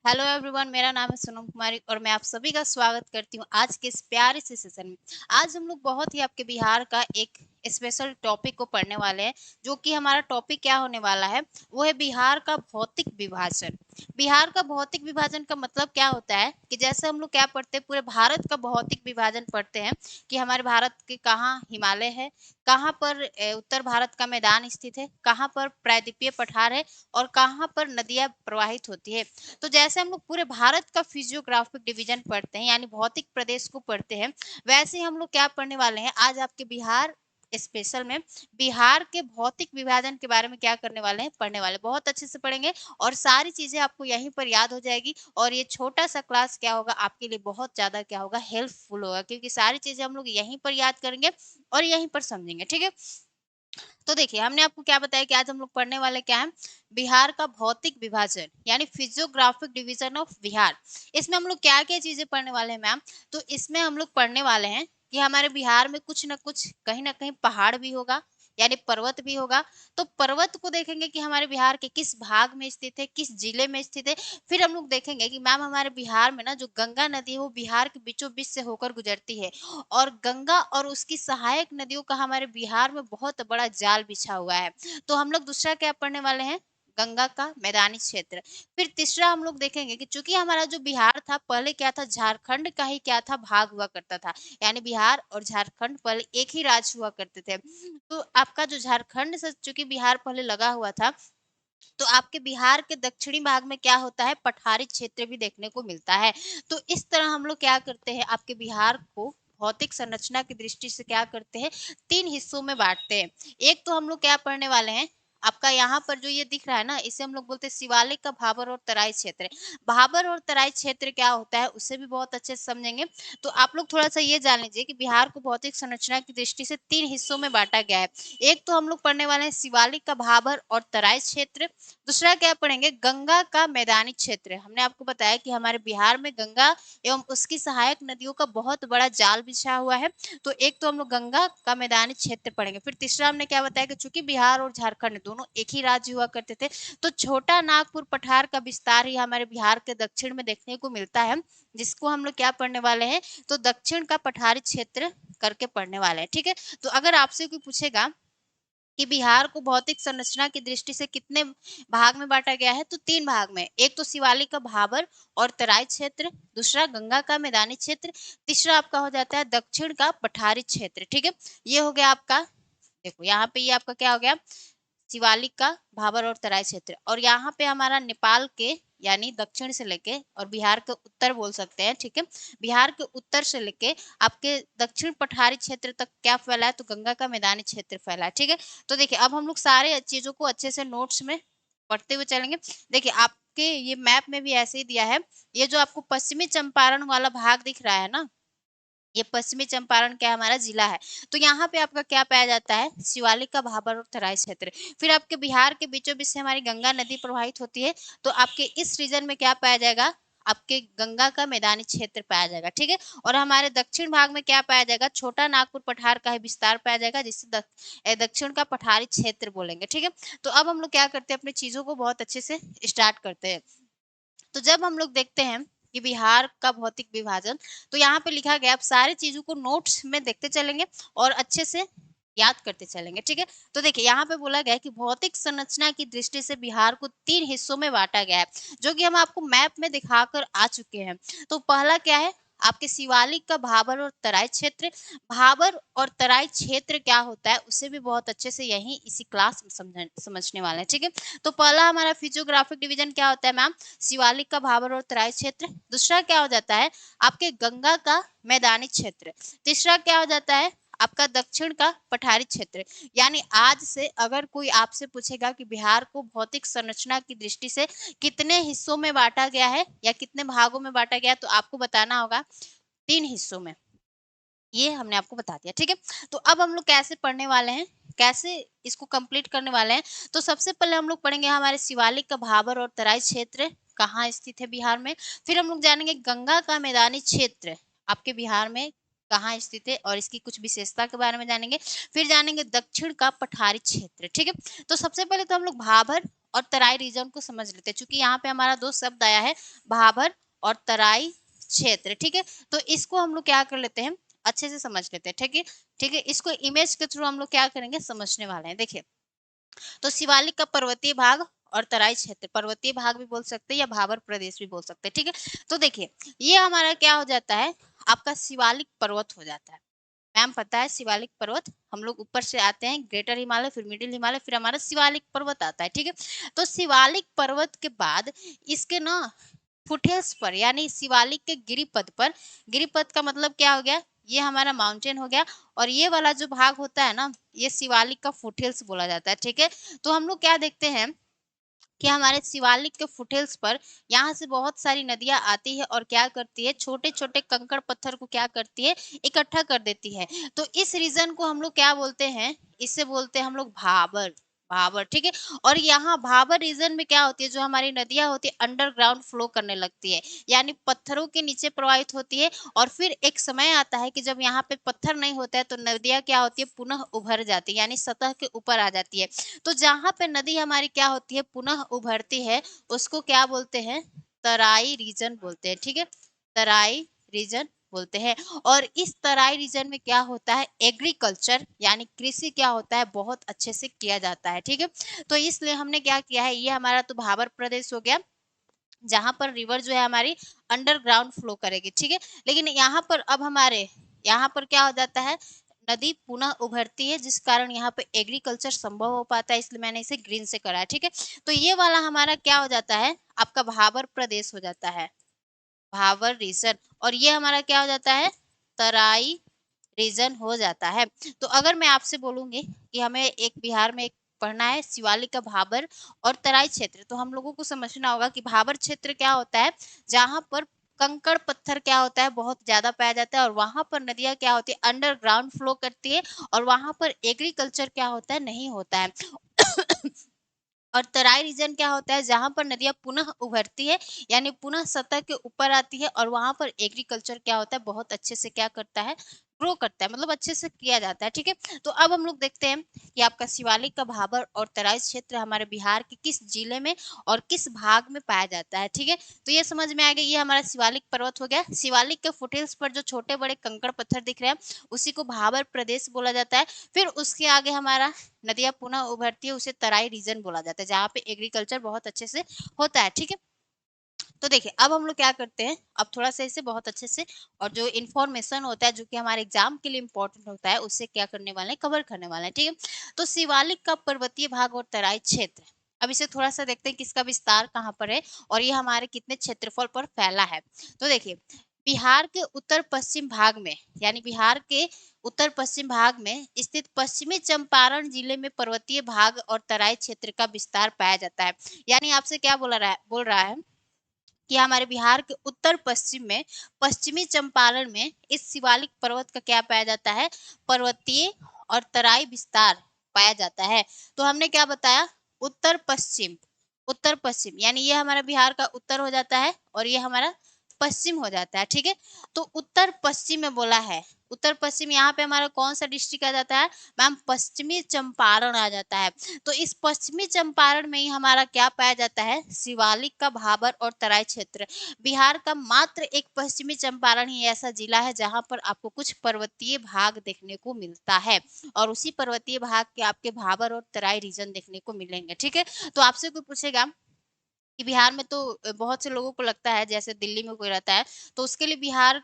Hello everyone, मेरा नाम है सोनम कुमारी और मैं आप सभी का स्वागत करती हूँ आज के इस प्यारे से सेशन में। आज हम लोग बहुत ही आपके बिहार का एक स्पेशल टॉपिक को पढ़ने वाले हैं। जो कि हमारा टॉपिक क्या होने वाला है, वो है बिहार का भौतिक विभाजन। बिहार का भौतिक विभाजन का मतलब क्या होता है कि जैसे हम लोग क्या पढ़ते हैं, पूरे भारत का भौतिक विभाजन पढ़ते हैं कि हमारे भारत के कहाँ हिमालय है, कहाँ पर उत्तर भारत का मैदान स्थित है, कहाँ पर प्रायद्वीपीय पठार है और कहाँ पर नदियां प्रवाहित होती है। तो जैसे हम लोग पूरे भारत का फिजियोग्राफिक डिवीजन पढ़ते हैं यानी भौतिक प्रदेश को पढ़ते हैं, वैसे ही हम लोग क्या पढ़ने वाले हैं आज आपके बिहार स्पेशल में बिहार के भौतिक विभाजन के बारे में क्या करने वाले हैं, पढ़ने वाले बहुत अच्छे से पढ़ेंगे और सारी चीजें आपको यहीं पर याद हो जाएगी। और ये छोटा सा क्लास क्या होगा आपके लिए बहुत ज्यादा क्या होगा, हेल्पफुल होगा, क्योंकि सारी चीजें हम लोग यहीं पर याद करेंगे और यहीं पर समझेंगे। ठीक है, तो देखिए हमने आपको क्या बताया कि आज हम लोग पढ़ने वाले क्या है, बिहार का भौतिक विभाजन यानी फिजियोग्राफिक डिवीजन ऑफ बिहार। इसमें हम लोग क्या क्या चीजें पढ़ने वाले हैं मैम, तो इसमें हम लोग पढ़ने वाले हैं कि हमारे बिहार में कुछ ना कहीं पहाड़ भी होगा यानी पर्वत भी होगा। तो पर्वत को देखेंगे कि हमारे बिहार के किस भाग में स्थित है, किस जिले में स्थित है। फिर हम लोग देखेंगे कि मैम हमारे बिहार में ना जो गंगा नदी है वो बिहार के बीचों बीच से होकर गुजरती है और गंगा और उसकी सहायक नदियों का हमारे बिहार में बहुत बड़ा जाल बिछा हुआ है। तो हम लोग दूसरा क्या पढ़ने वाले हैं, गंगा का मैदानी क्षेत्र। फिर तीसरा हम लोग देखेंगे कि चूंकि हमारा जो बिहार था पहले क्या था, झारखंड का ही क्या था, भाग हुआ करता था। यानी बिहार और झारखंड पहले एक ही राज्य हुआ करते थे। तो आपका जो झारखंड से चूंकि बिहार पहले लगा हुआ था, तो आपके बिहार के दक्षिणी भाग में क्या होता है, पठारी क्षेत्र भी देखने को मिलता है। तो इस तरह हम लोग क्या करते हैं, आपके बिहार को भौतिक संरचना की दृष्टि से क्या करते हैं, तीन हिस्सों में बांटते हैं। एक तो हम लोग क्या पढ़ने वाले हैं, आपका यहाँ पर जो ये दिख रहा है ना, इसे हम लोग बोलते हैं शिवालिक का भाबर और तराई क्षेत्र। भाबर और तराई क्षेत्र क्या होता है उसे भी बहुत अच्छे से समझेंगे। तो आप लोग थोड़ा सा ये जान लीजिए कि बिहार को भौतिक संरचना की दृष्टि से तीन हिस्सों में बांटा गया है। एक तो हम लोग पढ़ने वाले हैं शिवालिक का भाबर और तराई क्षेत्र। दूसरा क्या पढ़ेंगे, गंगा का मैदानी क्षेत्र। हमने आपको बताया कि हमारे बिहार में गंगा एवं उसकी सहायक नदियों का बहुत बड़ा जाल बिछा हुआ है। तो एक तो हम लोग गंगा का मैदानी क्षेत्र पढ़ेंगे। फिर तीसरा हमने क्या बताया कि चूंकि बिहार और झारखंड दोनों एक ही राज्य हुआ करते थे, तो छोटा नागपुर पठार का विस्तार ही हमारे बिहार के दक्षिण में देखने को मिलता है, जिसको हम लोग क्या पढ़ने वाले हैं, तो दक्षिण का पठारी क्षेत्र करके पढ़ने वाले हैं। ठीक है, तो अगर आपसे कोई पूछेगा कि बिहार को भौतिक संरचना की दृष्टि से कितने भाग में बांटा गया है, तो तीन भाग में। एक तो शिवालिक का भाबर और तराई क्षेत्र, दूसरा गंगा का मैदानी क्षेत्र, तीसरा आपका हो जाता है दक्षिण का पठारी क्षेत्र। ठीक है, ये हो गया आपका, देखो यहाँ पे ये आपका क्या हो गया, शिवालिक का भाबर और तराई क्षेत्र। और यहाँ पे हमारा नेपाल के यानी दक्षिण से लेके और बिहार के उत्तर बोल सकते हैं। ठीक है, बिहार के उत्तर से लेके आपके दक्षिण पठारी क्षेत्र तक क्या फैला है, तो गंगा का मैदानी क्षेत्र फैला है। ठीक है, तो देखिए अब हम लोग सारे चीजों को अच्छे से नोट्स में पढ़ते हुए चलेंगे। देखिए आपके ये मैप में भी ऐसे ही दिया है, ये जो आपको पश्चिमी चंपारण वाला भाग दिख रहा है ना, ये पश्चिमी चंपारण क्या हमारा जिला है। तो यहाँ पे आपका क्या पाया जाता है, शिवालिक का भाबर और तराई क्षेत्र। फिर आपके बिहार के बीचों बीच से हमारी गंगा नदी प्रवाहित होती है, तो आपके इस रीजन में क्या पाया जाएगा, आपके गंगा का मैदानी क्षेत्र पाया जाएगा। ठीक है, और हमारे दक्षिण भाग में क्या पाया जाएगा, छोटा नागपुर पठार का ही विस्तार पाया जाएगा, जिससे दक्षिण का पठारी क्षेत्र बोलेंगे। ठीक है, तो अब हम लोग क्या करते हैं, अपनी चीजों को बहुत अच्छे से स्टार्ट करते हैं। तो जब हम लोग देखते हैं कि बिहार का भौतिक विभाजन, तो यहाँ पे लिखा गया, आप सारी चीजों को नोट्स में देखते चलेंगे और अच्छे से याद करते चलेंगे। ठीक है, तो देखिए यहाँ पे बोला गया है कि भौतिक संरचना की दृष्टि से बिहार को तीन हिस्सों में बांटा गया है, जो कि हम आपको मैप में दिखाकर आ चुके हैं। तो पहला क्या है, आपके शिवालिक का भाबर और तराई क्षेत्र। भाबर और तराई क्षेत्र क्या होता है उसे भी बहुत अच्छे से यही इसी क्लास में समझने वाले हैं। ठीक है, तो पहला हमारा फिजियोग्राफिक डिवीजन क्या होता है मैम, शिवालिक का भाबर और तराई क्षेत्र। दूसरा क्या हो जाता है, आपके गंगा का मैदानी क्षेत्र। तीसरा क्या हो जाता है, आपका दक्षिण का पठारी क्षेत्र। यानी आज से अगर कोई आपसे पूछेगा कि बिहार को भौतिक संरचना की दृष्टि से कितने हिस्सों में बांटा गया है या कितने भागों में बांटा गया है, तो आपको बताना होगा तीन हिस्सों में। ये हमने आपको बता दिया। ठीक है, तो अब हम लोग कैसे पढ़ने वाले हैं, कैसे इसको कंप्लीट करने वाले हैं। तो सबसे पहले हम लोग पढ़ेंगे हमारे शिवालिक का भाबर और तराई क्षेत्र कहाँ स्थित है बिहार में। फिर हम लोग जानेंगे गंगा का मैदानी क्षेत्र आपके बिहार में कहाँ स्थित है और इसकी कुछ विशेषता के बारे में जानेंगे। फिर जानेंगे दक्षिण का पठारी क्षेत्र। ठीक है, तो सबसे पहले तो हम लोग भाबर और तराई रीजन को समझ लेते हैं, क्योंकि यहाँ पे हमारा दो शब्द आया है, भाबर और तराई क्षेत्र। ठीक है, तो इसको हम लोग क्या कर लेते हैं, अच्छे से समझ लेते हैं। ठीक है, ठीक है, इसको इमेज के थ्रू हम लोग क्या करेंगे, समझने वाले हैं। देखिए, तो शिवालिक का पर्वतीय भाग और तराई क्षेत्र, पर्वतीय भाग भी बोल सकते हैं या भाबर प्रदेश भी बोल सकते हैं। ठीक है, तो देखिए ये हमारा क्या हो जाता है, आपका शिवालिक पर्वत हो जाता है। मैम पता है शिवालिक पर्वत, हम लोग ऊपर से आते हैं, ग्रेटर हिमालय, फिर मिडिल हिमालय, फिर हमारा शिवालिक पर्वत आता है। ठीक है, तो शिवालिक पर्वत के बाद इसके ना फुटहिल्स पर, यानी शिवालिक के गिरिपथ पर, गिरिपथ का मतलब क्या हो गया, ये हमारा माउंटेन हो गया, और ये वाला जो भाग होता है ना, ये शिवालिक का फुटहिल्स बोला जाता है। ठीक है, तो हम लोग क्या देखते हैं कि हमारे शिवालिक के फुटहिल्स पर यहाँ से बहुत सारी नदियां आती है और क्या करती है, छोटे छोटे कंकड़ पत्थर को क्या करती है, इकट्ठा कर देती है। तो इस रीजन को हम लोग क्या बोलते हैं, इससे बोलते हैं हम लोग भाबर, भाबर। ठीक है, और यहाँ भाबर रीजन में क्या होती है, जो हमारी नदियां होती है अंडरग्राउंड फ्लो करने लगती है, यानी पत्थरों के नीचे प्रवाहित होती है, और फिर एक समय आता है कि जब यहाँ पे पत्थर नहीं होता है तो नदियां क्या होती है, पुनः उभर जाती है, यानी सतह के ऊपर आ जाती है। तो जहाँ पे नदी हमारी क्या होती है, पुनः उभरती है, उसको क्या बोलते हैं, तराई रीजन बोलते हैं। ठीक है, तराई रीजन बोलते हैं। और इस तराई रीजन में क्या होता है, एग्रीकल्चर यानी कृषि क्या होता है, बहुत अच्छे से किया जाता है। ठीक है, तो इसलिए हमने क्या किया है, ये हमारा तो भाबर प्रदेश हो गया, जहां पर रिवर जो है हमारी अंडरग्राउंड फ्लो करेगी। ठीक है, लेकिन यहाँ पर अब हमारे यहाँ पर क्या हो जाता है, नदी पुनः उभरती है, जिस कारण यहाँ पे एग्रीकल्चर संभव हो पाता है, इसलिए मैंने इसे ग्रीन से करा है। ठीक है, तो ये वाला हमारा क्या हो जाता है, आपका भाबर प्रदेश हो जाता है, भाबर रीजन, और ये हमारा क्या हो जाता है, तराई रीजन हो जाता है। तो अगर मैं आपसे बोलूंगी कि हमें एक बिहार में एक पढ़ना है शिवालिक का भाबर और तराई क्षेत्र, तो हम लोगों को समझना होगा कि भाबर क्षेत्र क्या होता है, जहां पर कंकड़ पत्थर क्या होता है, बहुत ज्यादा पाया जाता है, और वहां पर नदियां क्या होती है, अंडरग्राउंड फ्लो करती है, और वहां पर एग्रीकल्चर क्या होता है, नहीं होता है। और तराई रीजन क्या होता है, जहां पर नदियां पुनः उभरती है, यानी पुनः सतह के ऊपर आती है, और वहां पर एग्रीकल्चर क्या होता है, बहुत अच्छे से क्या करता है, ग्रो करता है, मतलब अच्छे से किया जाता है। ठीक है, तो अब हम लोग देखते हैं कि आपका शिवालिक का भाबर और तराई क्षेत्र हमारे बिहार के किस जिले में और किस भाग में पाया जाता है। ठीक है, तो ये समझ में आ गया, ये हमारा शिवालिक पर्वत हो गया। शिवालिक के फुटहिल्स पर जो छोटे बड़े कंकड़ पत्थर दिख रहे हैं, उसी को भाबर प्रदेश बोला जाता है। फिर उसके आगे हमारा नदियां पुनः उभरती है, उसे तराई रीजन बोला जाता है, जहाँ पे एग्रीकल्चर बहुत अच्छे से होता है। ठीक है, तो देखिए अब हम लोग क्या करते हैं, अब थोड़ा सा इसे बहुत अच्छे से, और जो इन्फॉर्मेशन होता है जो कि हमारे एग्जाम के लिए इम्पोर्टेंट होता है, उससे क्या करने वाले हैं, कवर करने वाले हैं। ठीक है, तो शिवालिक का पर्वतीय भाग और तराई क्षेत्र, अब इसे थोड़ा सा देखते हैं कि इसका विस्तार कहाँ पर है और ये हमारे कितने क्षेत्रफल पर फैला है। तो देखिए, बिहार के उत्तर पश्चिम भाग में, यानी बिहार के उत्तर पश्चिम भाग में स्थित पश्चिमी चंपारण जिले में पर्वतीय भाग और तराई क्षेत्र का विस्तार पाया जाता है। यानी आपसे क्या बोल रहा है कि हमारे बिहार के उत्तर पश्चिम में, पश्चिमी चंपारण में इस शिवालिक पर्वत का क्या पाया जाता है, पर्वतीय और तराई विस्तार पाया जाता है। तो हमने क्या बताया, उत्तर पश्चिम, उत्तर पश्चिम, यानी ये हमारा बिहार का उत्तर हो जाता है और ये हमारा पश्चिम हो जाता है। ठीक है, तो उत्तर पश्चिम में बोला है, उत्तर पश्चिम, यहाँ पे हमारा कौन सा डिस्ट्रिक्ट आ जाता है, मैम पश्चिमी चंपारण आ जाता है। तो इस पश्चिमी चंपारण में ही हमारा क्या पाया जाता है, शिवालिक का भाबर और तराई क्षेत्र। बिहार का मात्र एक पश्चिमी चंपारण ही ऐसा जिला है जहां पर आपको कुछ पर्वतीय भाग देखने को मिलता है, और उसी पर्वतीय भाग के आपके भाबर और तराई रीजन देखने को मिलेंगे। ठीक है, तो आपसे कोई पूछेगा कि बिहार में तो बहुत से लोगों को लगता है जैसे दिल्ली में कोई रहता है, तो उसके लिए बिहार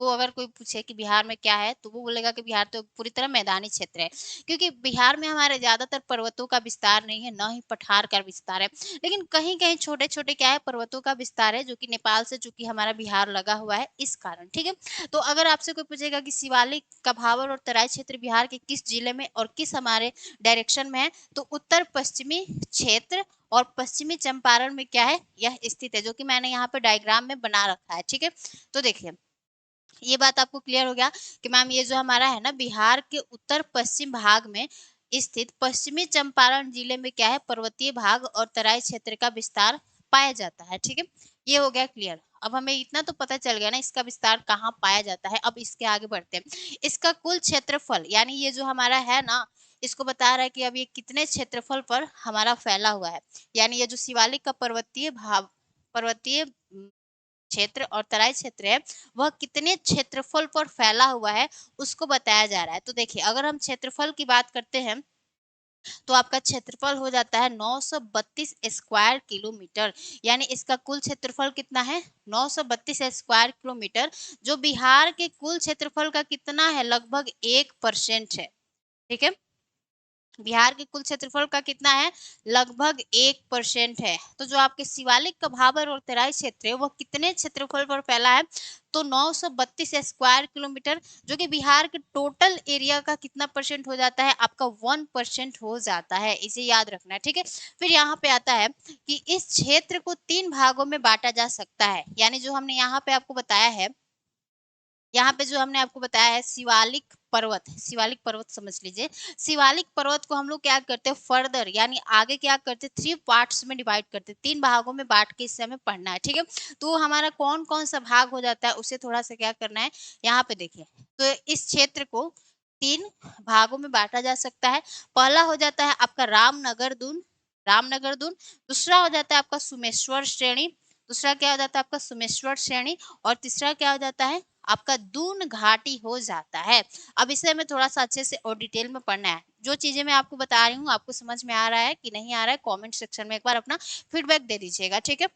को अगर कोई पूछे कि बिहार में क्या है, तो वो बोलेगा कि बिहार तो पूरी तरह मैदानी क्षेत्र है, क्योंकि बिहार में हमारे ज्यादातर पर्वतों का विस्तार नहीं है, न ही पठार का विस्तार है, लेकिन कहीं कहीं छोटे छोटे क्या है, पर्वतों का विस्तार है, जो कि नेपाल से चूंकि हमारा बिहार लगा हुआ है इस कारण। ठीक है, तो अगर आपसे कोई पूछेगा कि शिवालिक का भाबर और तराई क्षेत्र बिहार के किस जिले में और किस हमारे डायरेक्शन में है, तो उत्तर पश्चिमी क्षेत्र और पश्चिमी चंपारण में क्या है, यह स्थित है, जो कि मैंने यहाँ पे डायग्राम में बना रखा है। ठीक है, तो देखिए ये बात आपको क्लियर हो गया कि मैम ये जो हमारा है ना, बिहार के उत्तर पश्चिम भाग में स्थित पश्चिमी चंपारण जिले में क्या है, पर्वतीय भाग और तराई क्षेत्र का विस्तार पाया जाता है। ठीक है, ये हो गया क्लियर। अब हमें इतना तो पता चल गया ना इसका विस्तार कहाँ पाया जाता है। अब इसके आगे बढ़ते हैं, इसका कुल क्षेत्रफल, यानी ये जो हमारा है ना, इसको बता रहा है कि अब ये कितने क्षेत्रफल पर हमारा फैला हुआ है। यानी ये जो शिवालिक का पर्वतीय क्षेत्र और तराई क्षेत्र है, वह कितने क्षेत्रफल पर फैला हुआ है, उसको बताया जा रहा है। तो देखिए, अगर हम क्षेत्रफल की बात करते हैं, तो आपका क्षेत्रफल हो जाता है 932 स्क्वायर किलोमीटर। यानी इसका कुल क्षेत्रफल कितना है? 932 स्क्वायर किलोमीटर, जो बिहार के कुल क्षेत्रफल का कितना है? लगभग 1% है। ठीक है, बिहार के कुल क्षेत्रफल का कितना है? लगभग 1% है। तो जो आपके शिवालिक का भाबर और तराई क्षेत्र है, वह कितने क्षेत्रफल पर फैला है? तो 932 स्क्वायर किलोमीटर, जो कि बिहार के टोटल एरिया का कितना परसेंट हो जाता है? आपका 1% हो जाता है। इसे याद रखना है। ठीक है, फिर यहाँ पे आता है कि इस क्षेत्र को 3 भागों में बांटा जा सकता है। यानी जो हमने यहाँ पे आपको बताया है, यहाँ पे जो हमने आपको बताया है शिवालिक पर्वत समझ लीजिए। शिवालिक पर्वत को हम लोग क्या करते हैं? फर्दर यानी आगे क्या करते हैं? 3 पार्ट्स में डिवाइड करते हैं, 3 भागों में बांट के इसे हमें पढ़ना है। ठीक है, तो हमारा कौन कौन सा भाग हो जाता है, उसे थोड़ा सा क्या करना है, यहाँ पे देखिए। तो इस क्षेत्र को 3 भागों में बांटा जा सकता है। पहला हो जाता है आपका रामनगर दून। दूसरा हो जाता है आपका सुमेश्वर श्रेणी। दूसरा क्या हो जाता है? आपका सुमेश्वर श्रेणी। और तीसरा क्या हो जाता है? आपका दून घाटी हो जाता है। अब इसे हमें थोड़ा सा अच्छे से और डिटेल में पढ़ना है। जो चीजें मैं आपको बता रही हूँ, आपको समझ में आ रहा है कि नहीं आ रहा है, कमेंट सेक्शन में एक बार अपना फीडबैक दे दीजिएगा। ठीक है,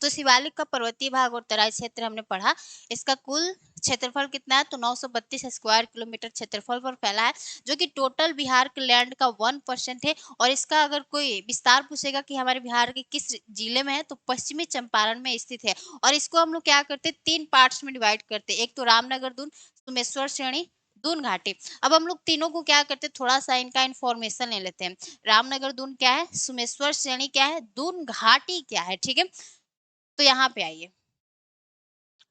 तो शिवालिक का पर्वतीय भाग और तराई क्षेत्र हमने पढ़ा। इसका कुल क्षेत्रफल कितना है? तो 932 स्क्वायर किलोमीटर क्षेत्रफल पर फैला है, जो कि टोटल बिहार के लैंड का 1% है। और इसका अगर कोई विस्तार पूछेगा कि हमारे बिहार के किस जिले में है, तो पश्चिमी चंपारण में स्थित है। और इसको हम लोग क्या करते हैं? 3 पार्ट्स में डिवाइड करते हैं। एक तो रामनगर दून, सुमेश्वर श्रेणी, दून घाटी। अब हम लोग तीनों को क्या करते हैं? थोड़ा सा इनका इंफॉर्मेशन ले लेते हैं। रामनगर दून क्या है? सुमेश्वर श्रेणी क्या है? दून घाटी क्या है? ठीक है, तो यहाँ पे आइए।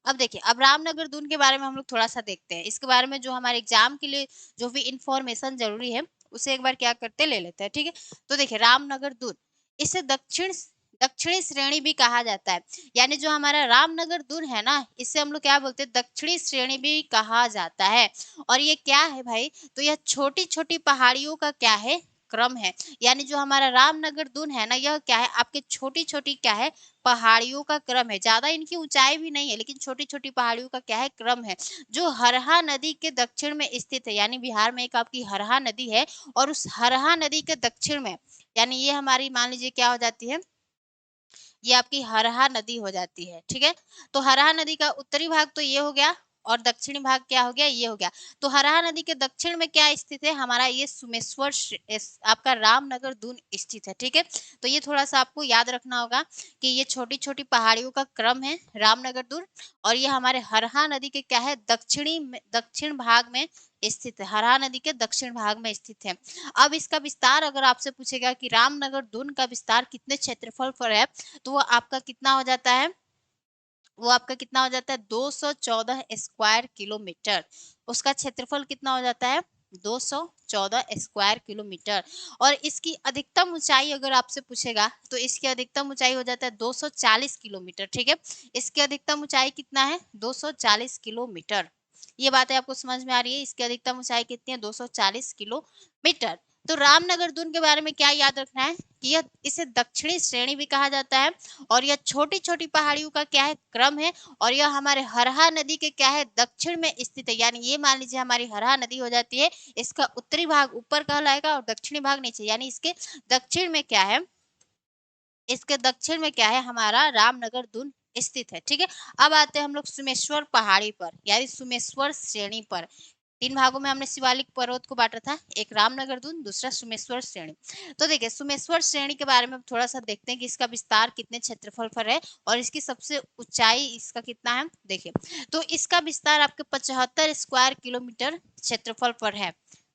अब देखिए, अब रामनगर दून के बारे में हम लोग थोड़ा सा देखते हैं। इसके बारे में जो हमारे एग्जाम के लिए जो भी इंफॉर्मेशन जरूरी है, उसे एक बार क्या करते हैं? ले लेते हैं। ठीक है, तो देखिए, रामनगर दून, इसे दक्षिणी श्रेणी भी कहा जाता है। यानी जो हमारा रामनगर दून है ना, इसे हम लोग क्या बोलते हैं? दक्षिणी श्रेणी भी कहा जाता है। और ये क्या है भाई? तो यह छोटी छोटी पहाड़ियों का क्या है? क्रम है। यानी जो हमारा रामनगर दून है ना, यह क्या है? आपके छोटी छोटी क्या है? पहाड़ियों का क्रम है। ज्यादा इनकी ऊंचाई भी नहीं है, लेकिन छोटी छोटी पहाड़ियों का क्या है? क्रम है, जो हरहा नदी के दक्षिण में स्थित है। यानी बिहार में एक आपकी हरहा नदी है, और उस हरहा नदी के दक्षिण में, यानी ये हमारी मान लीजिए क्या हो जाती है? ये आपकी हरहा नदी हो जाती है। ठीक है, तो हरहा नदी का उत्तरी भाग तो ये हो गया, और दक्षिणी भाग क्या हो गया? ये हो गया। तो हरहा नदी के दक्षिण में क्या स्थित है? हमारा ये आपका रामनगर दून स्थित है। ठीक है, तो ये थोड़ा सा आपको याद रखना होगा कि ये छोटी छोटी पहाड़ियों का क्रम है रामनगर दून, और ये हमारे हरहा नदी के क्या है? दक्षिण भाग में स्थित है। हरहा नदी के दक्षिण भाग में स्थित है। अब इसका विस्तार अगर आपसे पूछेगा कि रामनगर दून का विस्तार कितने क्षेत्रफल पर है, तो वो आपका कितना हो जाता है? वो आपका कितना हो जाता है? 214 स्क्वायर किलोमीटर। उसका क्षेत्रफल कितना हो जाता है? 214 स्क्वायर किलोमीटर। और इसकी अधिकतम ऊंचाई अगर आपसे पूछेगा, तो इसकी अधिकतम ऊंचाई हो जाता है 240 किलोमीटर। ठीक है, इसकी अधिकतम ऊंचाई कितना है? 240 किलोमीटर। ये बातें आपको समझ में आ रही है? इसकी अधिकतम ऊंचाई कितनी है? 240 किलोमीटर। तो रामनगर दून के बारे में क्या याद रखना है? कि यह इसे दक्षिणी श्रेणी भी कहा जाता है, और यह छोटी छोटी पहाड़ियों का क्या है? क्रम है। और यह हमारे हरहा नदी के क्या है? दक्षिण में स्थित है। यानी ये मान लीजिए हमारी हरहा नदी हो जाती है, इसका उत्तरी भाग ऊपर कहलाएगा और दक्षिणी भाग नीचे। यानी इसके दक्षिण में क्या है? इसके दक्षिण में क्या है? हमारा रामनगर दून स्थित है। ठीक है, अब आते हैं हम लोग सुमेश्वर पहाड़ी पर, यानी सुमेश्वर श्रेणी पर। 3 भागों में हमने शिवालिक पर्वत को बांटा था, एक रामनगर दून, दूसरा सुमेश्वर श्रेणी। तो देखिए, सुमेश्वर श्रेणी के बारे में थोड़ा सा देखते हैं कि इसका विस्तार कितने क्षेत्रफल पर है, और इसकी सबसे ऊंचाई इसका कितना है। देखिए, तो इसका विस्तार आपके 75 स्क्वायर किलोमीटर क्षेत्रफल पर है।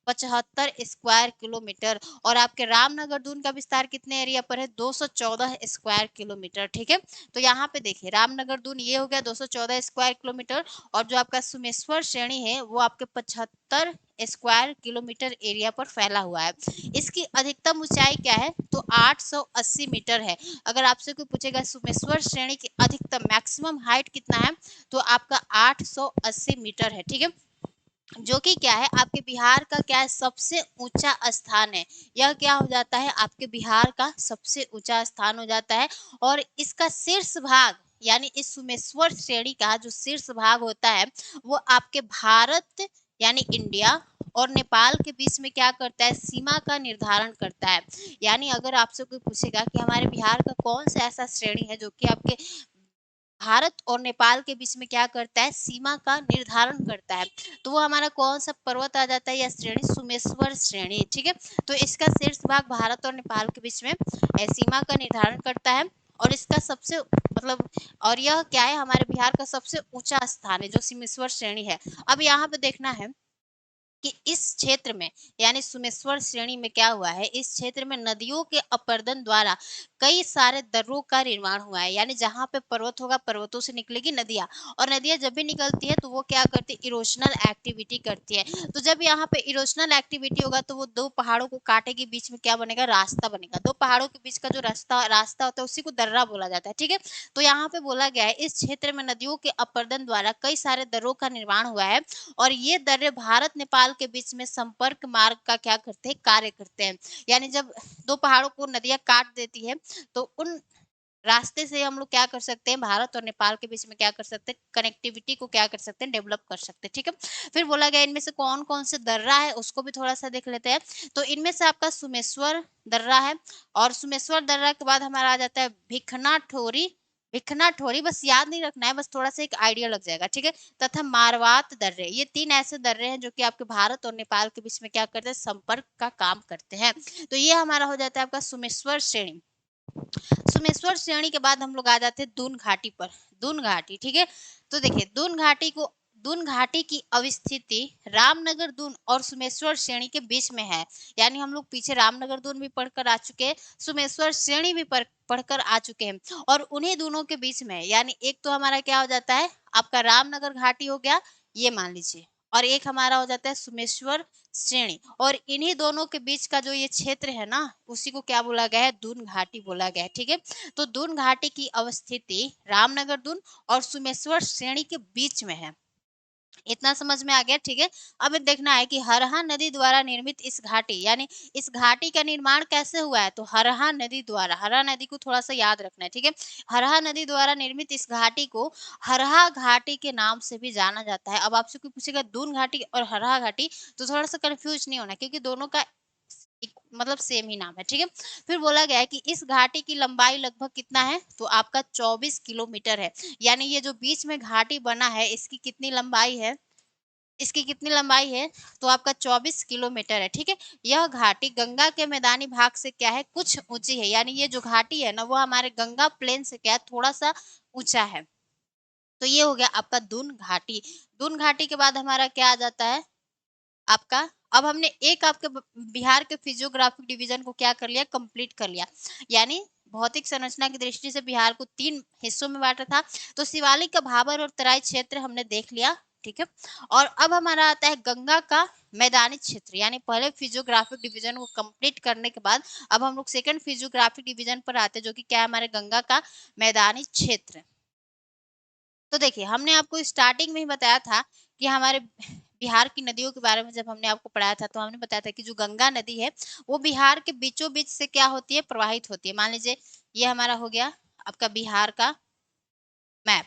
75 स्क्वायर किलोमीटर। और आपके रामनगर दून का विस्तार कितने एरिया पर है? 214 स्क्वायर किलोमीटर। ठीक है, तो यहाँ पे देखिए, रामनगर दून ये हो गया 214 स्क्वायर किलोमीटर, और जो आपका सुमेश्वर श्रेणी है, वो आपके 75 स्क्वायर किलोमीटर एरिया पर फैला हुआ है। इसकी अधिकतम ऊंचाई क्या है? तो 880 मीटर है। अगर आपसे कोई पूछेगा सुमेश्वर श्रेणी की अधिकतम मैक्सिमम हाइट कितना है, तो आपका 880 मीटर है। ठीक है, जो कि क्या है आपके बिहार का क्या है सबसे ऊंचा स्थान है। यह क्या हो जाता है आपके बिहार का सबसे ऊंचा स्थान हो जाता है। और इसका शीर्ष भाग यानी इस सुमेश्वर श्रेणी का जो शीर्ष भाग होता है वो आपके भारत यानी इंडिया और नेपाल के बीच में क्या करता है सीमा का निर्धारण करता है। यानी अगर आपसे कोई पूछेगा कि हमारे बिहार का कौन सा ऐसा श्रेणी है जो कि आपके भारत और नेपाल के बीच में क्या करता है सीमा का निर्धारण करता है, तो वो हमारा कौन सा पर्वत आ जाता है या श्रेणी सुमेश्वर श्रेणी। ठीक है, तो इसका शीर्ष भाग भारत और नेपाल के बीच में सीमा का निर्धारण करता है। और इसका सबसे मतलब और यह क्या है हमारे बिहार का सबसे ऊंचा स्थान है जो सिमेश्वर श्रेणी है। अब यहाँ पे देखना है कि इस क्षेत्र में यानी सुमेश्वर श्रेणी में क्या हुआ है, इस क्षेत्र में नदियों के अपर्दन द्वारा कई सारे दर्रों का निर्माण हुआ है। यानी जहां पे पर्वत होगा पर्वतों से निकलेगी नदियां, और नदियां जब भी निकलती है तो वो क्या करती है इरोशनल एक्टिविटी करती है। तो जब यहाँ पे इरोशनल एक्टिविटी होगा तो वो दो पहाड़ों को काटेगी, बीच में क्या बनेगा रास्ता बनेगा। दो पहाड़ों के बीच का जो रास्ता रास्ता होता है उसी को दर्रा बोला जाता है। ठीक है, तो यहाँ पे बोला गया है इस क्षेत्र में नदियों के अपर्दन द्वारा कई सारे दर्रों का निर्माण हुआ है। और ये दर्रे भारत नेपाल के बीच में संपर्क मार्ग का क्या करते हैं कार्य करते हैं। यानी जब दो पहाड़ों को नदियां काट देती है तो उन रास्ते से हम लोग क्या कर सकते हैं भारत और नेपाल के बीच में क्या कर सकते हैं कनेक्टिविटी को क्या कर सकते हैं डेवलप कर सकते हैं। ठीक है, फिर बोला गया इनमें से कौन कौन से दर्रा है उसको भी थोड़ा सा देख लेते हैं। तो इनमें से आपका सुमेश्वर दर्रा है, और सुमेश्वर दर्रा के बाद हमारा आ जाता है भिखना ठोरी। भिखना ठोरी बस याद नहीं रखना है, बस थोड़ा सा एक आइडिया लग जाएगा। ठीक है, तथा मारवात दर्रे, ये तीन ऐसे दर्रे हैं जो कि आपके भारत और नेपाल के बीच में क्या करते हैं संपर्क का काम करते हैं। तो ये हमारा हो जाता है आपका सुमेश्वर श्रेणी। सुमेश्वर श्रेणी के बाद हम लोग आ जाते हैं दून घाटी पर। दून घाटी, ठीक है, तो देखिए दून घाटी की अवस्थिति रामनगर दून और सुमेश्वर श्रेणी के बीच में है। यानी हम लोग पीछे रामनगर दून भी पढ़कर आ चुके हैं, सुमेश्वर श्रेणी भी पढ़कर आ चुके हैं। और उन्हीं दोनों के बीच में यानी एक तो हमारा क्या हो जाता है आपका रामनगर घाटी हो गया, ये मान लीजिए, और एक हमारा हो जाता है सुमेश्वर श्रेणी। और इन्हीं दोनों के बीच का जो ये क्षेत्र है ना उसी को क्या बोला गया है दून घाटी बोला गया है। ठीक है, तो दून घाटी की अवस्थिति रामनगर दून और सुमेश्वर श्रेणी के बीच में है। इतना समझ में आ गया। ठीक है, अब देखना है कि हरहा नदी द्वारा निर्मित इस घाटी यानी इस घाटी का निर्माण कैसे हुआ है, तो हरहा नदी द्वारा, हरहा नदी को थोड़ा सा याद रखना है। ठीक है, हरहा नदी द्वारा निर्मित इस घाटी को हरहा घाटी के नाम से भी जाना जाता है। अब आपसे कोई पूछेगा दून घाटी और हरहा घाटी तो थोड़ा सा कंफ्यूज नहीं होना क्योंकि दोनों का मतलब सेम ही नाम है। ठीक है, फिर बोला गया है कि इस घाटी की लंबाई लगभग कितना है, तो आपका 24 किलोमीटर है। यानी ये जो बीच में घाटी बना है इसकी कितनी लंबाई है, इसकी कितनी लंबाई है, तो आपका 24 किलोमीटर है। ठीक है, यह घाटी गंगा के मैदानी भाग से क्या है कुछ ऊंची है। यानी ये जो घाटी है ना वो हमारे गंगा प्लेन से क्या है थोड़ा सा ऊंचा है। तो ये हो गया आपका दून घाटी। दून घाटी के बाद हमारा क्या आ जाता है आपका, अब हमने एक आपके बिहार के फिजियोग्राफिक डिवीजन को क्या कर लिया कंप्लीट कर लिया। यानी भौतिक संरचना की दृष्टि से बिहार को तीन हिस्सों में बांटा था। तो शिवालिक का भाबर और तराई क्षेत्र हमने देख लिया। ठीक है, और अब हमारा आता है गंगा का मैदानी क्षेत्र। यानी पहले फिजियोग्राफिक डिवीजन को कंप्लीट करने के बाद अब हम लोग सेकंड फिजियोग्राफिक डिवीजन पर आते हैं जो कि क्या है हमारे गंगा का मैदानी क्षेत्र। तो देखिए हमने आपको स्टार्टिंग में ही बताया था कि हमारे बिहार की नदियों के बारे में जब हमने आपको पढ़ाया था तो हमने बताया था कि जो गंगा नदी है वो बिहार के बीचों बीच से क्या होती है प्रवाहित होती है। मान लीजिए ये हमारा हो गया आपका बिहार का मैप।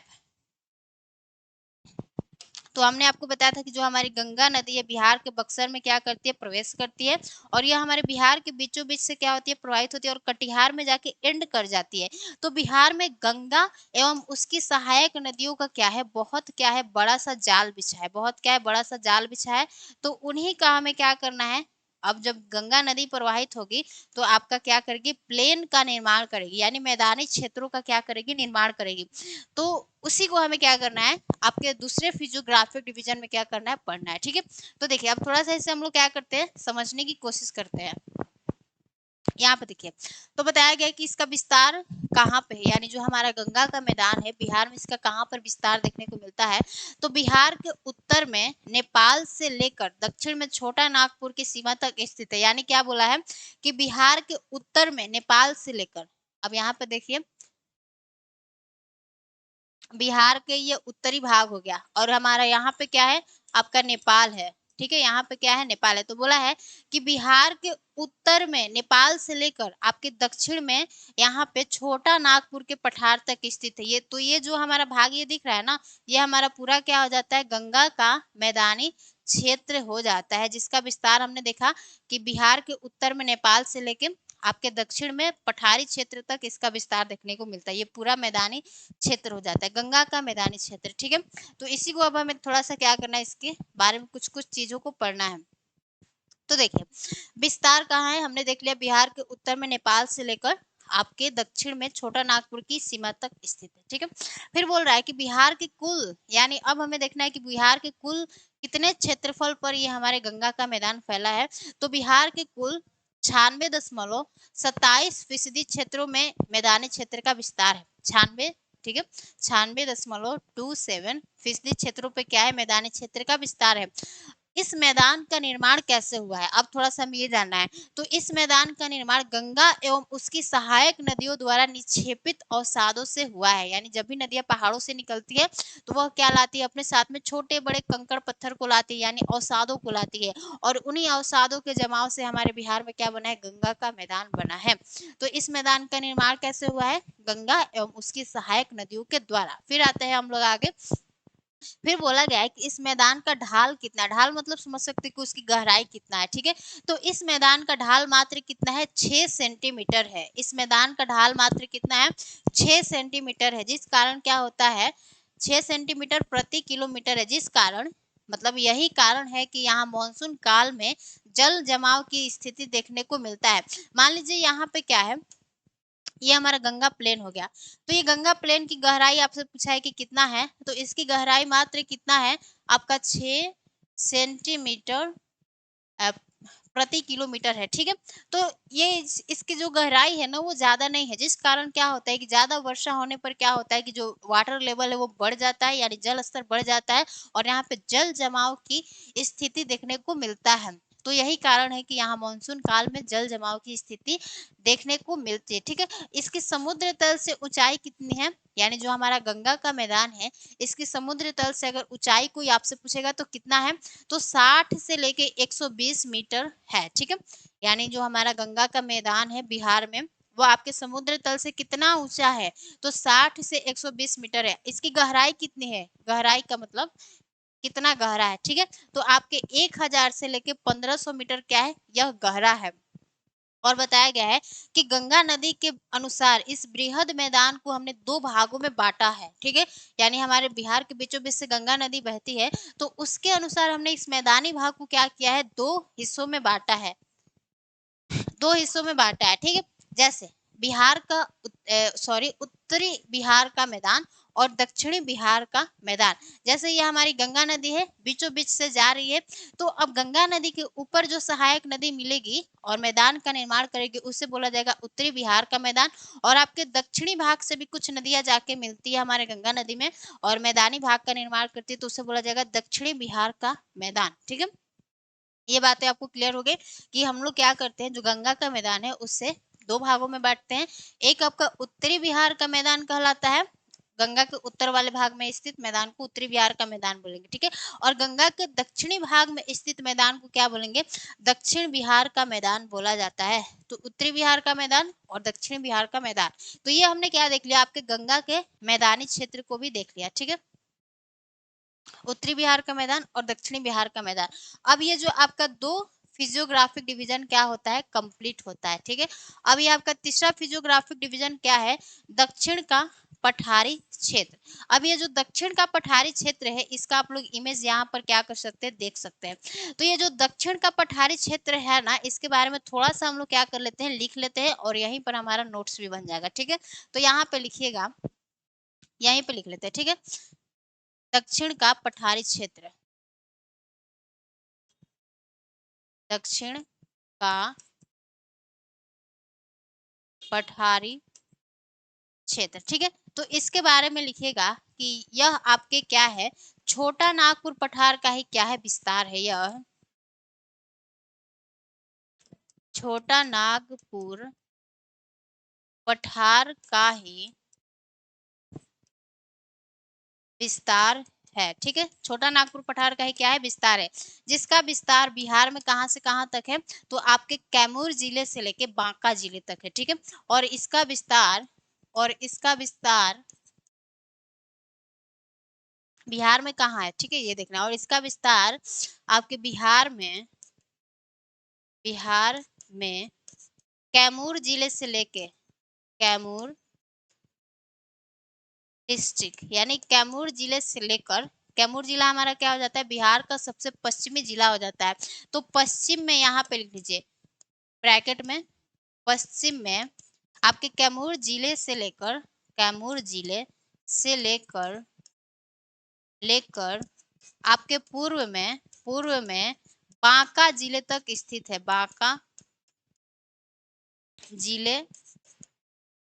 तो हमने आपको बताया था कि जो हमारी गंगा नदी है बिहार के बक्सर में क्या करती है प्रवेश करती है, और यह हमारे बिहार के बीचों बीच से क्या होती है प्रवाहित होती है और कटिहार में जाके एंड कर जाती है। तो बिहार में गंगा एवं उसकी सहायक नदियों का क्या है बहुत क्या है बड़ा सा जाल बिछा है, बहुत क्या है बड़ा सा जाल बिछा है। तो उन्हीं का हमें क्या करना है, अब जब गंगा नदी प्रवाहित होगी तो आपका क्या करेगी प्लेन का निर्माण करेगी, यानी मैदानी क्षेत्रों का क्या करेगी निर्माण करेगी। तो उसी को हमें क्या करना है आपके दूसरे फिजियोग्राफिक डिवीजन में क्या करना है पढ़ना है। ठीक है, तो देखिए अब थोड़ा सा इसे हम लोग क्या करते हैं समझने की कोशिश करते हैं। यहाँ पे देखिए तो बताया गया है कि इसका विस्तार कहाँ पे है, यानी जो हमारा गंगा का मैदान है बिहार में इसका कहाँ पर विस्तार देखने को मिलता है। तो बिहार के उत्तर में नेपाल से लेकर दक्षिण में छोटा नागपुर की सीमा तक स्थित है। यानी क्या बोला है कि बिहार के उत्तर में नेपाल से लेकर, अब यहाँ पे देखिए बिहार के ये उत्तरी भाग हो गया और हमारा यहाँ पे क्या है आपका नेपाल है। ठीक है, यहाँ पे क्या है, नेपाल है। तो बोला है कि बिहार के उत्तर में नेपाल से लेकर आपके दक्षिण में यहाँ पे छोटा नागपुर के पठार तक स्थित है। ये जो हमारा भाग ये दिख रहा है ना, ये हमारा पूरा क्या हो जाता है, गंगा का मैदानी क्षेत्र हो जाता है, जिसका विस्तार हमने देखा कि बिहार के उत्तर में नेपाल से लेके आपके दक्षिण में पठारी क्षेत्र तक इसका विस्तार देखने को मिलता है। ये पूरा मैदानी क्षेत्र हो जाता है, गंगा का मैदानी क्षेत्र। ठीक है, तो इसी को अब हमें थोड़ा सा क्या करना है, इसके बारे में कुछ कुछ चीजों को पढ़ना है। तो देखिए, विस्तार कहाँ है, हमने देख लिया बिहार के उत्तर में नेपाल से लेकर आपके दक्षिण में छोटा नागपुर की सीमा तक स्थित है। ठीक है, फिर बोल रहा है कि बिहार के कुल, यानी अब हमें देखना है कि बिहार के कुल कितने क्षेत्रफल पर ये हमारे गंगा का मैदान फैला है। तो बिहार के कुल 96.27% क्षेत्रों में मैदानी क्षेत्र का विस्तार है। 96, ठीक है, 96.27% क्षेत्रों पे क्या है, मैदानी क्षेत्र का विस्तार है। इस मैदान का निर्माण कैसे हुआ है, अब थोड़ा सा हमें ये जानना है। तो इस मैदान का निर्माण गंगा एवं उसकी सहायक नदियों द्वारा निक्षेपित अवसादों से हुआ है। यानी जब भी नदियां पहाड़ों से निकलती है तो वह क्या लाती है, अपने साथ में छोटे बड़े कंकड़ पत्थर को लाती है, यानी अवसादों को लाती है, और उन्हीं अवसादों के जमाव से हमारे बिहार में क्या बना है, गंगा का मैदान बना है। तो इस मैदान का निर्माण कैसे हुआ है, गंगा एवं उसकी सहायक नदियों के द्वारा। फिर आते हैं हम लोग आगे। फिर बोला गया है कि इस मैदान का ढाल कितना, ढाल मतलब समझ सकते कि उसकी गहराई कितना है। ठीक है, तो इस मैदान का ढाल मात्र कितना है, 6 सेंटीमीटर है। इस मैदान का ढाल मात्र कितना है, 6 सेंटीमीटर है, जिस कारण क्या होता है, 6 सेंटीमीटर प्रति किलोमीटर है, जिस कारण मतलब यही कारण है कि यहाँ मानसून काल में जल जमाव की स्थिति देखने को मिलता है। मान लीजिए यहाँ पे क्या है, ये हमारा गंगा प्लेन हो गया। तो ये गंगा प्लेन की गहराई आपसे पूछा है कि कितना है, तो इसकी गहराई मात्र कितना है, आपका 6 सेंटीमीटर प्रति किलोमीटर है। ठीक है, तो ये इसकी जो गहराई है ना वो ज्यादा नहीं है, जिस कारण क्या होता है कि ज्यादा वर्षा होने पर क्या होता है कि जो वाटर लेवल है वो बढ़ जाता है, यानी जल स्तर बढ़ जाता है, और यहाँ पे जल जमाव की स्थिति देखने को मिलता है। तो यही कारण है कि यहाँ मानसून काल में जल जमाव की स्थिति देखने को मिलती है। ठीक है, इसकी समुद्र तल से ऊंचाई कितनी है, यानी जो हमारा गंगा का मैदान है इसकी समुद्र तल से अगर ऊंचाई कोई आपसे पूछेगा तो कितना है, तो 60 से लेके 120 मीटर है। ठीक है, यानी जो हमारा गंगा का मैदान है बिहार में वो आपके समुद्र तल से कितना ऊंचा है, तो 60 से 120 मीटर है। इसकी गहराई कितनी है, गहराई का मतलब कितना गहरा है। ठीक है, तो आपके 1000 से लेके 1500 मीटर क्या है, यह गहरा है। और बताया गया है कि गंगा नदी के अनुसार इस बृहद मैदान को हमने दो भागों में बांटा है। ठीक है, यानी हमारे बिहार के बीचों बीच से गंगा नदी बहती है, तो उसके अनुसार हमने इस मैदानी भाग को क्या किया है, दो हिस्सों में बांटा है, दो हिस्सों में बांटा है। ठीक है, जैसे बिहार का उत्तरी बिहार का मैदान और दक्षिणी बिहार का मैदान। जैसे ये हमारी गंगा नदी है बीचों बीच से जा रही है, तो अब गंगा नदी के ऊपर जो सहायक नदी मिलेगी और मैदान का निर्माण करेगी उसे बोला जाएगा उत्तरी बिहार का मैदान। और आपके दक्षिणी भाग से भी कुछ नदियां जाके मिलती है हमारे गंगा नदी में और मैदानी भाग का निर्माण करती है, तो उसे बोला जाएगा दक्षिणी बिहार का मैदान। ठीक है, ये बातें आपको क्लियर हो गई कि हम लोग क्या करते हैं, जो गंगा का मैदान है उससे दो भागों में बांटते हैं। एक आपका उत्तरी बिहार का मैदान कहलाता है, गंगा के उत्तर वाले भाग में स्थित मैदान को उत्तरी बिहार का मैदान बोलेंगे। ठीक है, और गंगा के दक्षिणी भाग में स्थित मैदान को क्या बोलेंगे, दक्षिण बिहार का मैदान बोला जाता है। तो उत्तरी बिहार का मैदान और दक्षिण बिहार का मैदान, तो ये हमने क्या देख लिया, आपके गंगा के मैदानी क्षेत्र को भी देख लिया। ठीक है, उत्तरी बिहार का मैदान और दक्षिणी बिहार का मैदान। अब ये जो आपका दो फिजियोग्राफिक डिवीजन क्या होता है, कंप्लीट होता है। ठीक है, अब ये आपका तीसरा फिजियोग्राफिक डिवीजन क्या है, दक्षिण का पठारी क्षेत्र। अब ये जो दक्षिण का पठारी क्षेत्र है इसका आप लोग इमेज यहाँ पर क्या कर सकते हैं, देख सकते हैं। तो ये जो दक्षिण का पठारी क्षेत्र है ना, इसके बारे में थोड़ा सा हम लोग क्या कर लेते हैं, लिख लेते हैं, और यहीं पर हमारा नोट्स भी बन जाएगा। ठीक है, तो यहाँ पे लिखिएगा, यहीं पे लिख लेते हैं। ठीक है, दक्षिण का पठारी क्षेत्र, दक्षिण का पठारी क्षेत्र। ठीक है, तो इसके बारे में लिखिएगा कि यह आपके क्या है, छोटा नागपुर पठार का ही क्या है, विस्तार है। यह छोटा नागपुर पठार का ही विस्तार है। ठीक है, छोटा नागपुर पठार का ही क्या है, विस्तार है, जिसका विस्तार बिहार में कहां से कहां तक है, तो आपके कैमूर जिले से लेके बांका जिले तक है। ठीक है, और इसका विस्तार बिहार में कहाँ है, ठीक है, ये देखना। और इसका विस्तार आपके बिहार में कैमूर जिले से लेके कैमूर डिस्ट्रिक्ट, यानी कैमूर जिले से लेकर, कैमूर जिला हमारा क्या हो जाता है, बिहार का सबसे पश्चिमी जिला हो जाता है। तो पश्चिम में यहाँ पे लिख लीजिए ब्रैकेट में, पश्चिम में आपके कैमूर जिले से लेकर आपके पूर्व में बांका जिले तक स्थित है, बांका जिले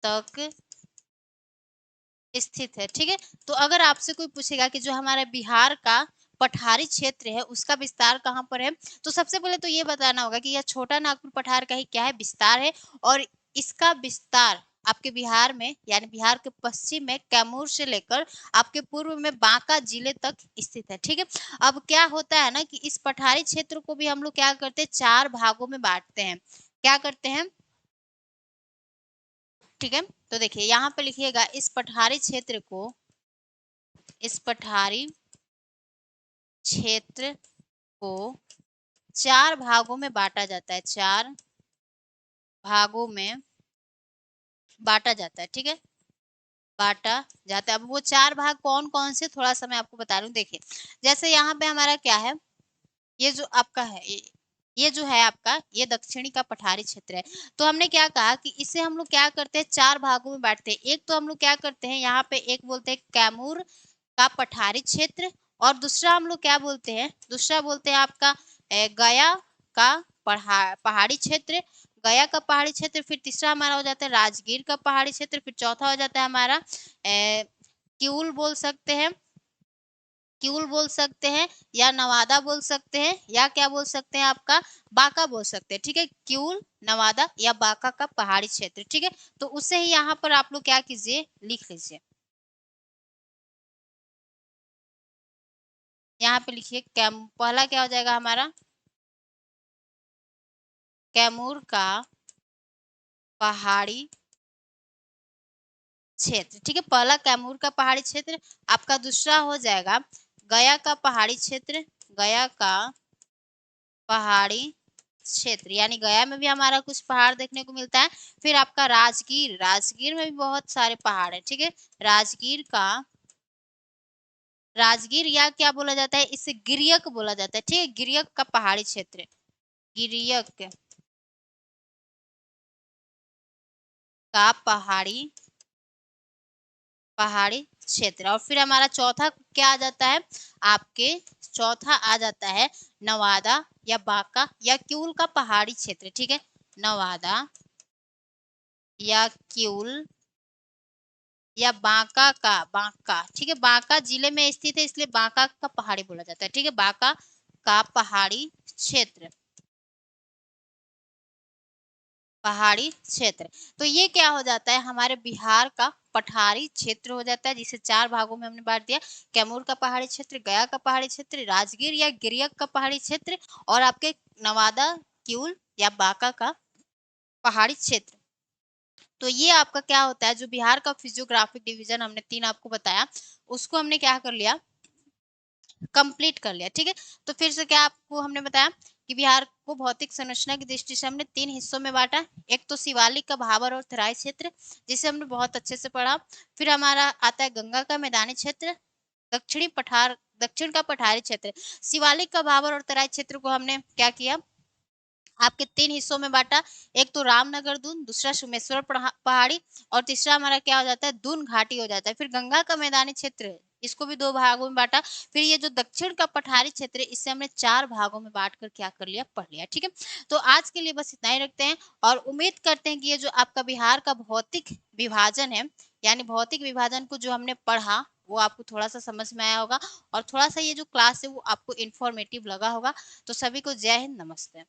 तक स्थित है। ठीक है, तो अगर आपसे कोई पूछेगा कि जो हमारा बिहार का पठारी क्षेत्र है उसका विस्तार कहाँ पर है, तो सबसे पहले तो ये बताना होगा कि यह छोटा नागपुर पठार का ही क्या है, विस्तार है। और इसका विस्तार आपके बिहार में, यानी बिहार के पश्चिम में कैमूर से लेकर आपके पूर्व में बांका जिले तक स्थित है। ठीक है, अब क्या होता है ना कि इस पठारी क्षेत्र को भी हम लोग क्या करते हैं, 4 भागों में बांटते हैं। क्या करते हैं, ठीक है, तो देखिए यहाँ पे लिखिएगा, इस पठारी क्षेत्र को 4 भागों में बांटा जाता है, 4 भागों में बांटा जाता है। ठीक है, बांटा जाता है। अब वो 4 भाग कौन कौन से, थोड़ा सा मैं आपको बता रही हूँ। देखिए जैसे यहाँ पे हमारा क्या है, ये जो आपका है, ये जो है आपका, ये दक्षिणी का पठारी क्षेत्र है। तो हमने क्या कहा कि इसे हम लोग क्या करते हैं, 4 भागों में बांटते हैं। एक तो हम लोग क्या करते हैं, यहाँ पे एक बोलते हैं कैमूर का पठारी क्षेत्र, और दूसरा हम लोग क्या बोलते हैं, दूसरा बोलते हैं आपका गया का पहाड़ी क्षेत्र, गया का पहाड़ी क्षेत्र। फिर तीसरा हमारा हो जाता है राजगीर का पहाड़ी क्षेत्र। फिर चौथा हो जाता है हमारा क्यूल बोल सकते हैं, क्यूल बोल सकते हैं, या नवादा बोल सकते हैं, या क्या बोल सकते हैं, आपका बांका बोल सकते हैं। ठीक है, क्यूल, नवादा या बांका का पहाड़ी क्षेत्र। ठीक है, तो उसे ही यहाँ पर आप लोग क्या कीजिए, लिख लीजिए। यहाँ पे लिखिए पहला क्या हो जाएगा हमारा, कैमूर का पहाड़ी क्षेत्र। ठीक है, पहला कैमूर का पहाड़ी क्षेत्र आपका, दूसरा हो जाएगा गया का पहाड़ी क्षेत्र, गया का पहाड़ी क्षेत्र, यानी गया में भी हमारा कुछ पहाड़ देखने को मिलता है। फिर आपका राजगीर, राजगीर में भी बहुत सारे पहाड़ है। ठीक है, राजगीर या क्या बोला जाता है, इसे गिरियक बोला जाता है। ठीक है, गिरियक का पहाड़ी क्षेत्र, गिरियक का पहाड़ी क्षेत्र। और फिर हमारा चौथा क्या आ जाता है, आपके चौथा आ जाता है नवादा या बांका या क्यूल का पहाड़ी क्षेत्र। ठीक है, नवादा या क्यूल या बांका। ठीक है, बांका जिले में स्थित है, इसलिए बांका का पहाड़ी बोला जाता है। ठीक है, बांका का पहाड़ी क्षेत्र, पहाड़ी क्षेत्र। तो ये क्या हो जाता है, हमारे बिहार का पठारी क्षेत्र हो जाता है, जिसे 4 भागों में हमने बांट दिया। कैमूर का पहाड़ी क्षेत्र, गया का पहाड़ी क्षेत्र, राजगीर या गिरियक का पहाड़ी क्षेत्र, और आपके नवादा, क्यूल या बांका का पहाड़ी क्षेत्र। तो ये आपका क्या होता है, जो बिहार का फिजियोग्राफिक डिवीजन हमने 3 आपको बताया, उसको हमने क्या कर लिया, कंप्लीट कर लिया। ठीक है, तो फिर से क्या आपको हमने बताया कि बिहार को भौतिक संरचना की दृष्टि से हमने 3 हिस्सों में बांटा। एक तो शिवालिक का भाबर और तराई क्षेत्र, जिसे हमने बहुत अच्छे से पढ़ा। फिर हमारा आता है गंगा का मैदानी क्षेत्र, दक्षिण का पठारी क्षेत्र। शिवालिक का भाबर और तराई क्षेत्र को हमने क्या किया, आपके 3 हिस्सों में बांटा। एक तो रामनगर दून, दूसरा सुमेश्वर पहाड़ी, और तीसरा हमारा क्या हो जाता है, दून घाटी हो जाता है। फिर गंगा का मैदानी क्षेत्र, इसको भी 2 भागों में बांटा। फिर ये जो दक्षिण का पठारी क्षेत्र है, इसे हमने 4 भागों में बांट कर क्या कर लिया, पढ़ लिया। ठीक है, तो आज के लिए बस इतना ही रखते हैं, और उम्मीद करते हैं कि ये जो आपका बिहार का भौतिक विभाजन है, यानी भौतिक विभाजन को जो हमने पढ़ा, वो आपको थोड़ा सा समझ में आया होगा, और थोड़ा सा ये जो क्लास है वो आपको इन्फॉर्मेटिव लगा होगा। तो सभी को जय हिंद, नमस्ते।